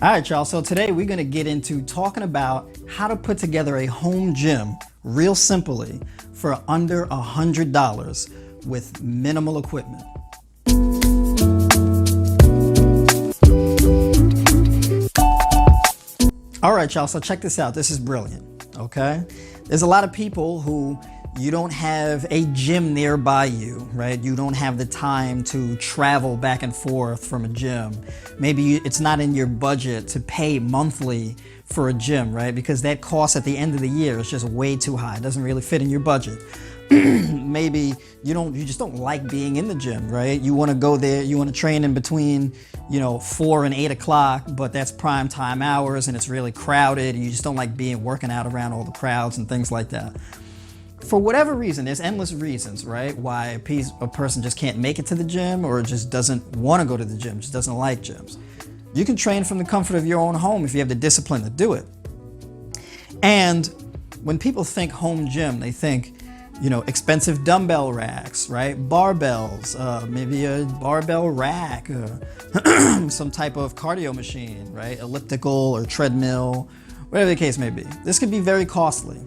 All right, y'all. So today we're going to get into talking about how to put together a home gym real simply for under $100 with minimal equipment. All right, y'all. So check this out. This is brilliant. Okay. There's a lot of people who you don't have a gym nearby you, right? You don't have the time to travel back and forth from a gym. Maybe it's not in your budget to pay monthly for a gym, right? Because that cost at the end of the year is just way too high. It doesn't really fit in your budget. Maybe you just don't like being in the gym, right? You want to go there, you want to train in between, 4 and 8 o'clock, but that's prime time hours and it's really crowded. And you just don't like working out around all the crowds and things like that. For whatever reason, there's endless reasons, right? Why a person just can't make it to the gym or just doesn't want to go to the gym, just doesn't like gyms. You can train from the comfort of your own home if you have the discipline to do it. And when people think home gym, they think, expensive dumbbell racks, right? Barbells, maybe a barbell rack, some type of cardio machine, right? Elliptical or treadmill, whatever the case may be. This could be very costly.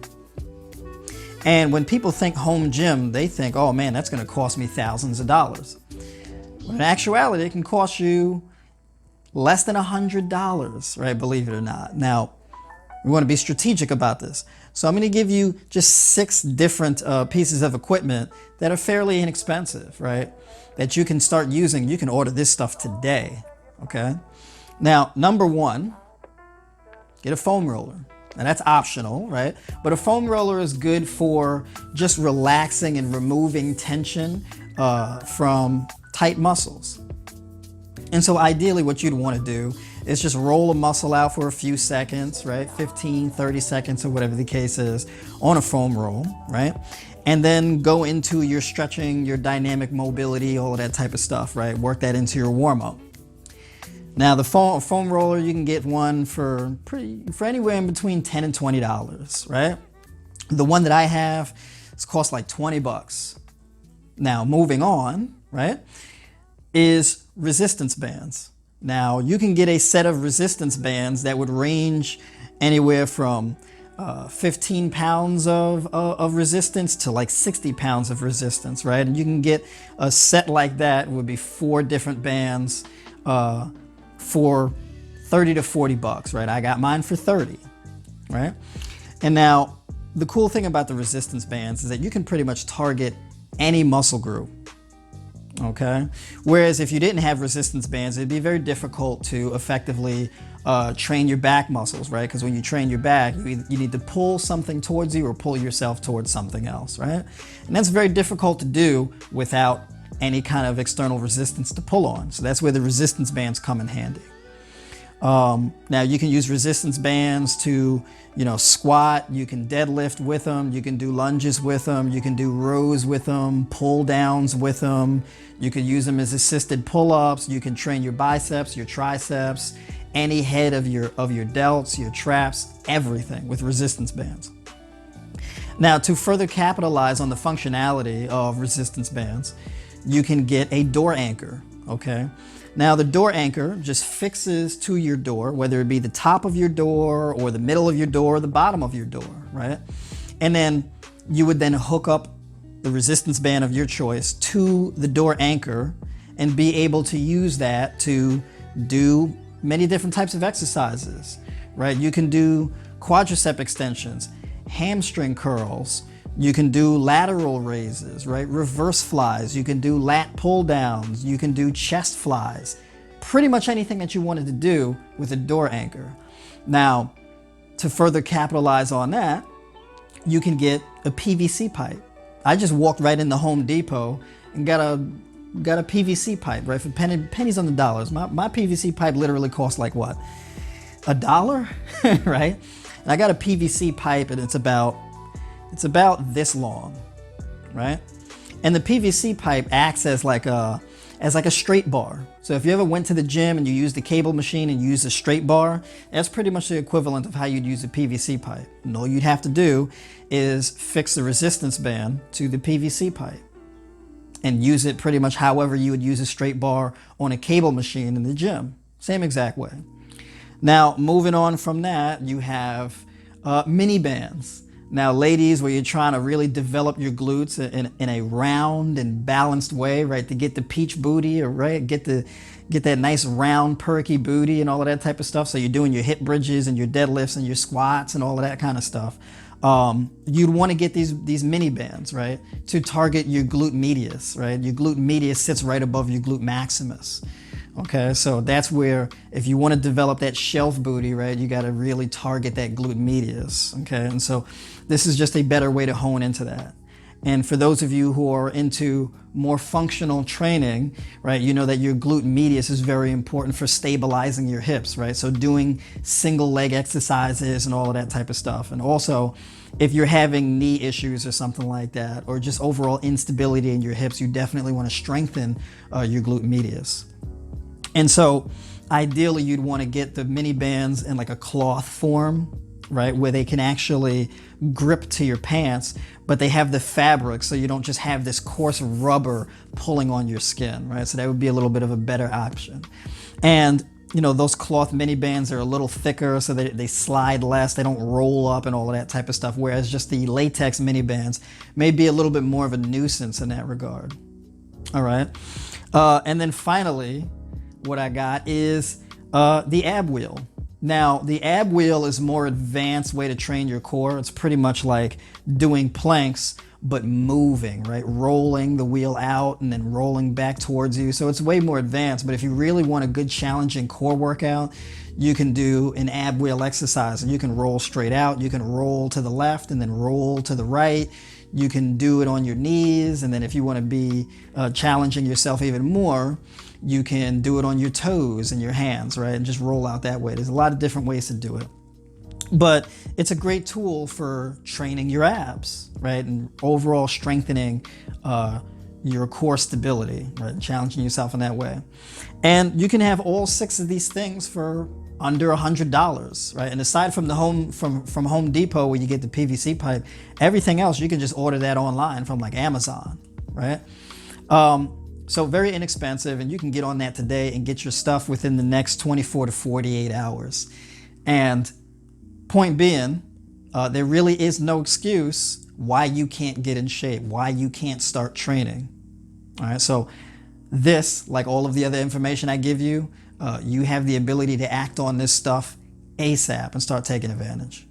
And when people think home gym, they think, oh man, that's gonna cost me thousands of dollars. But in actuality, it can cost you less than $100, right? Believe it or not. Now, we wanna be strategic about this. So I'm gonna give you just 6 different pieces of equipment that are fairly inexpensive, right? That you can start using. You can order this stuff today, okay? Now, number 1, get a foam roller. Now that's optional, right? But a foam roller is good for just relaxing and removing tension from tight muscles. And so ideally what you'd want to do is just roll a muscle out for a few seconds, right? 15, 30 seconds or whatever the case is on a foam roll, right? And then go into your stretching, your dynamic mobility, all of that type of stuff, right? Work that into your warm-up. Now the foam roller, you can get one for anywhere in between $10 and $20, right? The one that I have, it's cost like 20 bucks. Now moving on, right, is resistance bands. Now you can get a set of resistance bands that would range anywhere from 15 pounds of resistance to like 60 pounds of resistance, right? And you can get a set like that. It would be 4 different bands, for 30 to 40 bucks, right? I got mine for 30, right? And now the cool thing about the resistance bands is that you can pretty much target any muscle group, okay? Whereas if you didn't have resistance bands, it'd be very difficult to effectively train your back muscles, right? Because when you train your back, you need to pull something towards you or pull yourself towards something else, right? And that's very difficult to do without any kind of external resistance to pull on. So that's where the resistance bands come in handy. Now you can use resistance bands to, squat, you can deadlift with them, you can do lunges with them, you can do rows with them, pull downs with them, you can use them as assisted pull-ups, you can train your biceps, your triceps, any head of your delts, your traps, everything with resistance bands. Now to further capitalize on the functionality of resistance bands, you can get a door anchor, okay? Now the door anchor just fixes to your door, whether it be the top of your door or the middle of your door or the bottom of your door, right? And then you would then hook up the resistance band of your choice to the door anchor and be able to use that to do many different types of exercises, right? You can do quadricep extensions, hamstring curls, you can do lateral raises, right? Reverse flies. You can do lat pull downs. You can do chest flies. Pretty much anything that you wanted to do with a door anchor. Now, to further capitalize on that, you can get a PVC pipe. I just walked right into Home Depot and got a PVC pipe, right? For pennies on the dollars. My PVC pipe literally costs like what? $1, right? And I got a PVC pipe and it's about this long, right? And the PVC pipe acts as like a straight bar. So if you ever went to the gym and you used the cable machine and you used a straight bar, that's pretty much the equivalent of how you'd use a PVC pipe. And all you'd have to do is fix the resistance band to the PVC pipe and use it pretty much however you would use a straight bar on a cable machine in the gym. Same exact way. Now, moving on from that, you have mini bands. Now, ladies, where you're trying to really develop your glutes in a round and balanced way, right, to get the peach booty, or right, get that nice round perky booty and all of that type of stuff. So you're doing your hip bridges and your deadlifts and your squats and all of that kind of stuff. You'd want to get these mini bands, right, to target your glute medius, right? Your glute medius sits right above your glute maximus. Okay, so that's where, if you want to develop that shelf booty, right, you got to really target that glute medius. Okay, and so this is just a better way to hone into that. And for those of you who are into more functional training, right, you know that your glute medius is very important for stabilizing your hips, right? So doing single leg exercises and all of that type of stuff. And also, if you're having knee issues or something like that, or just overall instability in your hips, you definitely want to strengthen your glute medius. And so ideally you'd want to get the mini bands in like a cloth form, right, where they can actually grip to your pants, but they have the fabric, so you don't just have this coarse rubber pulling on your skin, right? So that would be a little bit of a better option. And you know, those cloth mini bands are a little thicker, so they slide less, they don't roll up and all of that type of stuff, whereas just the latex mini bands may be a little bit more of a nuisance in that regard. All right, and then finally, what I got is the ab wheel. Now, the ab wheel is a more advanced way to train your core. It's pretty much like doing planks, but moving, right? Rolling the wheel out and then rolling back towards you. So it's way more advanced, but if you really want a good challenging core workout, you can do an ab wheel exercise, and you can roll straight out. You can roll to the left and then roll to the right. You can do it on your knees, and then if you want to be challenging yourself even more, you can do it on your toes and your hands, right? And just roll out that way. There's a lot of different ways to do it. But it's a great tool for training your abs, right? And overall strengthening your core stability, right? Challenging yourself in that way. And you can have all 6 of these things for under $100, right? And aside from from Home Depot, where you get the PVC pipe, everything else you can just order that online from like Amazon, right? So very inexpensive, and you can get on that today and get your stuff within the next 24 to 48 hours. And point being, there really is no excuse why you can't get in shape, why you can't start training. All right, so this, like all of the other information I give you, you have the ability to act on this stuff ASAP and start taking advantage.